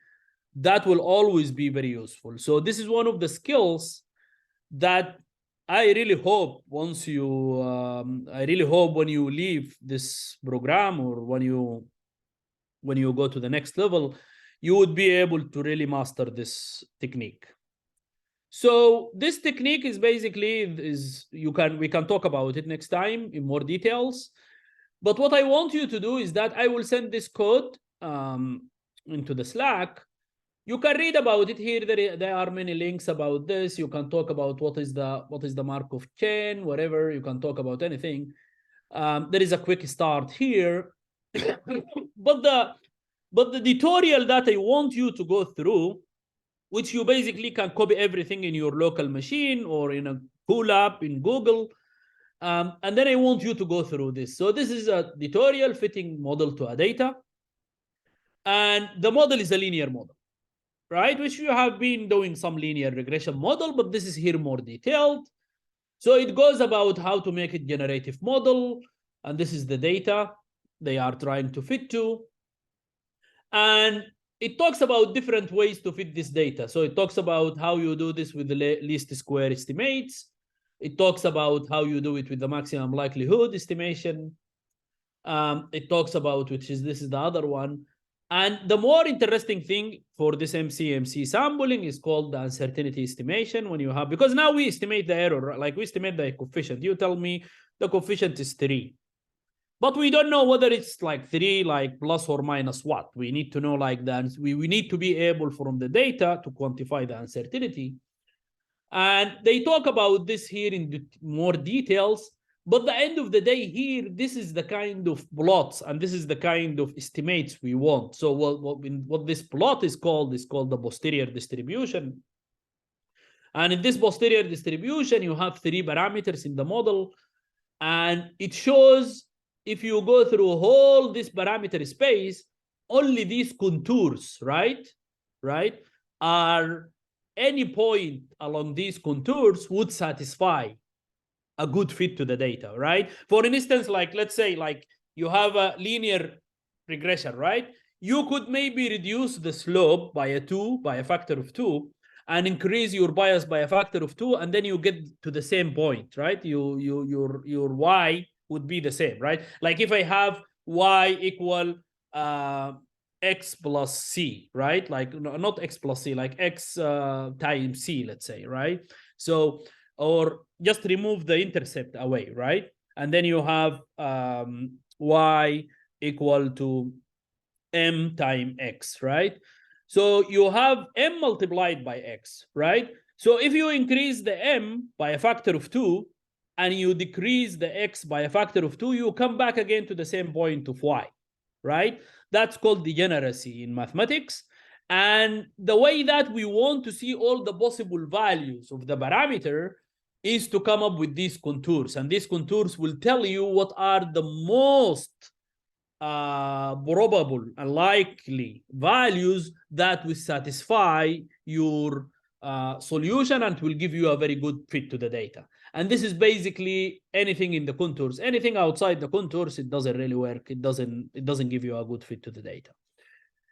that will always be very useful. So this is one of the skills that I really hope once you, I really hope when you leave this program or when you go to the next level, you would be able to really master this technique. So this technique is basically we can talk about it next time in more details. But what I want you to do is that I will send this code into the Slack, you can read about it here. There are many links about this. You can talk about what is the Markov chain, whatever. You can talk about anything. There is a quick start here, but the tutorial that I want you to go through, which you basically can copy everything in your local machine or in a cool app in Google. And then I want you to go through this. So this is a tutorial fitting model to a data. And the model is a linear model, right? Which you have been doing some linear regression model, but this is here more detailed. So it goes about how to make a generative model. And this is the data they are trying to fit to. And it talks about different ways to fit this data. So it talks about how you do this with the least square estimates. It talks about how you do it with the maximum likelihood estimation. It talks about, this is the other one. And the more interesting thing for this MCMC sampling is called the uncertainty estimation. When you have, because now we estimate the error, like we estimate the coefficient. You tell me the coefficient is 3. But we don't know whether it's like 3, like plus or minus what. We need to know like that. We need to be able from the data to quantify the uncertainty. And they talk about this here in more details. But the end of the day here, this is the kind of plots and this is the kind of estimates we want. So what this plot is called the posterior distribution. And in this posterior distribution, you have 3 parameters in the model. And it shows, if you go through all this parameter space, only these contours, right, are any point along these contours would satisfy a good fit to the data, right? For instance, like let's say like you have a linear regression, right? You could maybe reduce the slope by a factor of 2, and increase your bias by a factor of 2, and then you get to the same point, right? Your y would be the same, right? Like if I have y equal x plus c, right? Like not x plus c, like x times c, let's say, right? So, or just remove the intercept away, right? And then you have y equal to m times x, right? So you have m multiplied by x, right? So if you increase the m by a factor of 2 and you decrease the x by a factor of 2, you come back again to the same point of y, right? That's called degeneracy in mathematics. And the way that we want to see all the possible values of the parameter is to come up with these contours. And these contours will tell you what are the most probable and likely values that will satisfy your solution and will give you a very good fit to the data. And this is basically anything in the contours. Anything outside the contours, it doesn't really work. It doesn't give you a good fit to the data.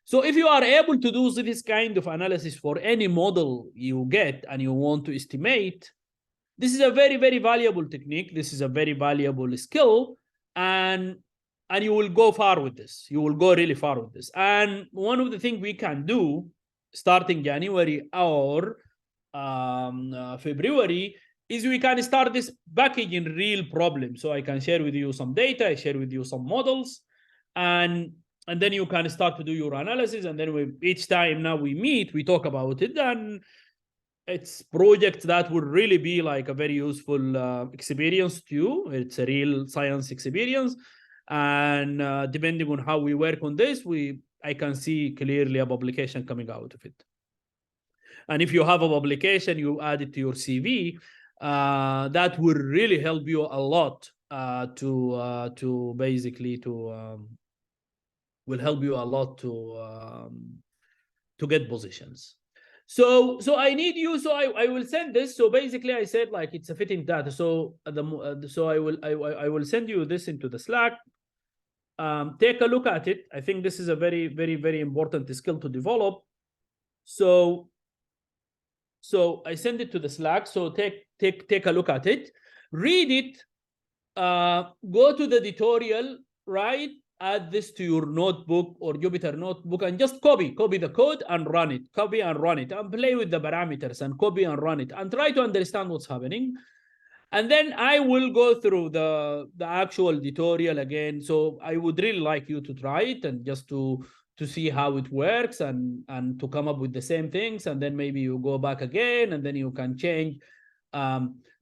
So if you are able to do this kind of analysis for any model you get and you want to estimate, this is a very, very valuable technique. This is a very valuable skill, and you will go far with this. You will go really far with this. And one of the things we can do starting January or February is we can start this package in real problems. So I can share with you some data, I share with you some models, and then you can start to do your analysis. And then each time now we meet, we talk about it, and it's projects that would really be like a very useful experience to you. It's a real science experience. And depending on how we work on this, I can see clearly a publication coming out of it. And if you have a publication, you add it to your CV, that will really help you a lot to will help you a lot to get positions. So I need you. So I will send this. So basically, I said like it's a fitting data. So so I will send you this into the Slack. Take a look at it. I think this is a very, very, very important skill to develop. So I send it to the Slack. So take a look at it, read it, go to the tutorial, right? Add this to your notebook or Jupyter notebook and just copy the code and run it, copy and run it, and play with the parameters and copy and run it and try to understand what's happening. And then I will go through the actual tutorial again. So I would really like you to try it and just to to see how it works and to come up with the same things. And then maybe you go back again, and then you can change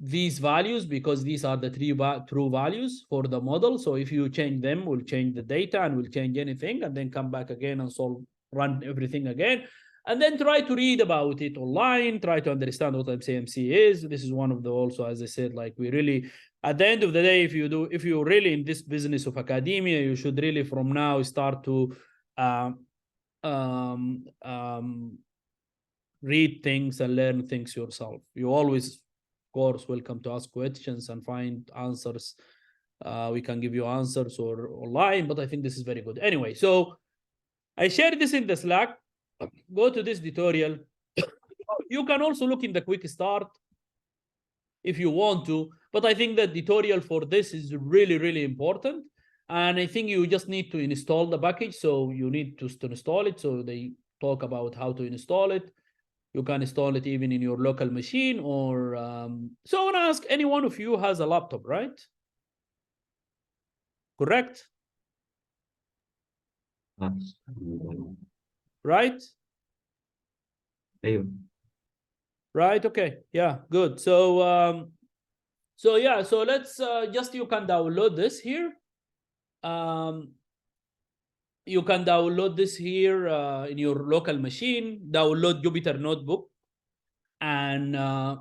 these values, because these are the true values for the model. So if you change them, we'll change the data and we'll change anything, and then come back again and run everything again. And then try to read about it online, try to understand what MCMC is. This is one of the, also, as I said, like, we really, at the end of the day, if you're really in this business of academia, you should really from now start to read things and learn things yourself. You always, of course, welcome to ask questions and find answers. We can give you answers or online, but I think this is very good. Anyway, so I shared this in the Slack. Go to this tutorial. You can also look in the quick start if you want to, but I think the tutorial for this is really, really important. And I think you just need to install the package. So you need to install it. So they talk about how to install it. You can install it even in your local machine, or so I want to ask, any one of you has a laptop, right? Correct? Right? ايوه. Right. Okay. Yeah. Good. So so yeah. So let's just, you can download this here. You can download this here in your local machine. Download Jupyter Notebook and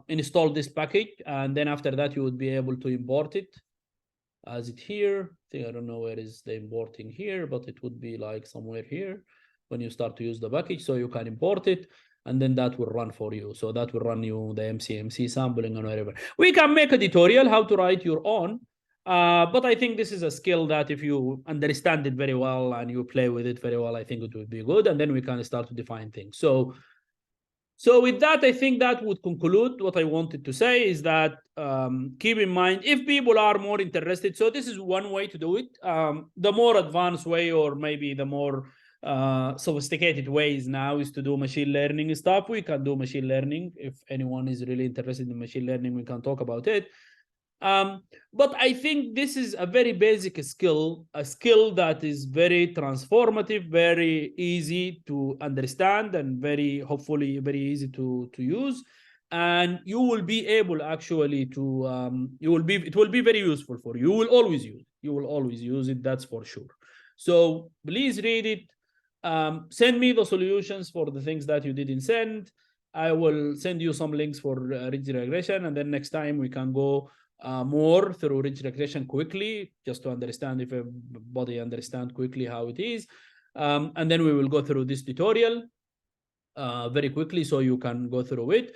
install this package, and then after that you would be able to import it as it here. I don't know where is the importing here, but it would be like somewhere here when you start to use the package. So you can import it, and then that will run for you. So that will run you the MCMC sampling and whatever. We can make a tutorial how to write your own, but I think this is a skill that if you understand it very well and you play with it very well, I think it would be good. And then we can start to define things. So with that, I think that would conclude what I wanted to say, is that keep in mind, if people are more interested, so this is one way to do it. The more advanced way, or maybe the more sophisticated ways now, is to do machine learning stuff. We can do machine learning. If anyone is really interested in machine learning, we can talk about it. But I think this is a very basic skill, a skill that is very transformative, very easy to understand, and hopefully very easy to use. And you will be able actually to, it will be very useful for you. You will always use it, that's for sure. So please read it. Send me the solutions for the things that you didn't send. I will send you some links for ridge regression, and then next time we can go more through ridge regression quickly, just to understand, if everybody understand quickly how it is. And then we will go through this tutorial very quickly, so you can go through it.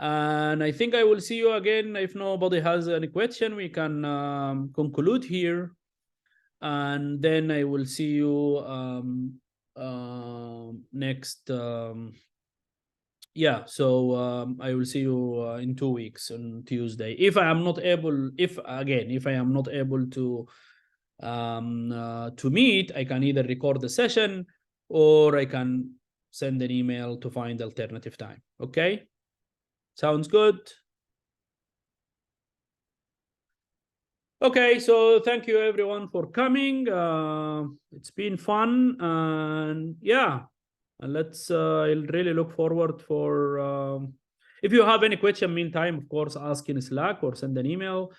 And I think I will see you again. If nobody has any question, we can conclude here. And then I will see you next. Yeah, so I will see you in 2 weeks on Tuesday. If I am not able to meet, I can either record the session, or I can send an email to find alternative time. Okay, sounds good. Okay, so thank you everyone for coming. It's been fun, and yeah. And let's, I'll really look forward for, if you have any question, meantime, of course, ask in Slack or send an email.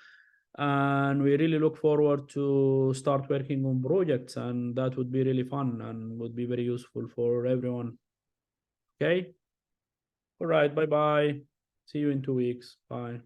And we really look forward to start working on projects, and that would be really fun and would be very useful for everyone. Okay. All right. Bye-bye. See you in 2 weeks. Bye.